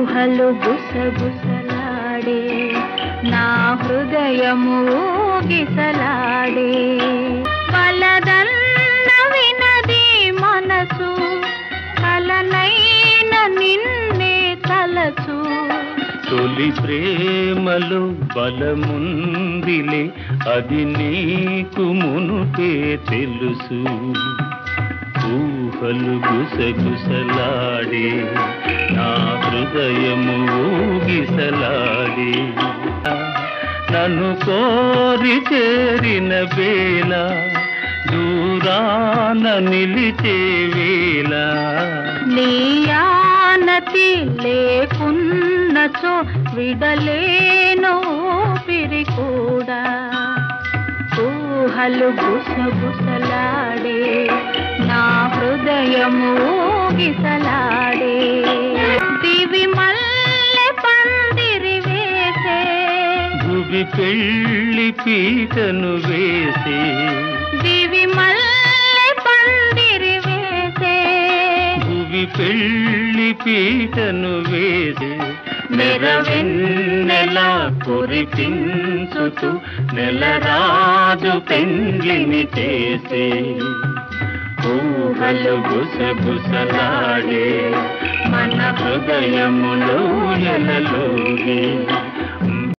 ఊహలు గుసగుసలాడే నా హృదయము ఊగిసలాడే వలదన్న వినది మనసు కలనైన నిన్నే తలచు తొలి ప్రేమలో బలముందిలే అది నీకు మునుపే తెలుసు ఊహలు గుసగుసలాడే నా హృదయము ఊగిసలాడే నన్ను కోరి చేరిన వేళ దూరాన నిలిచే వేళ నీ ఆనతి లేకున్నచో విడలేను ఊపిరి కూడా ఊహలు గుసగుసలాడే నా హృదయము ఊగిసలాడే దివి మల్లె పందిరి వేసే భువి పెళ్లి పీటను వేసే దివి మల్లె పందిరి వేసే భువి పెళ్లి పీటను వేసే నెరవెన్నెల కురిపించుతూ నెలరాజు పెండ్లిని చేసే ఊహలు గుసగుసలాడే మన హృదయములో ఎలలోగే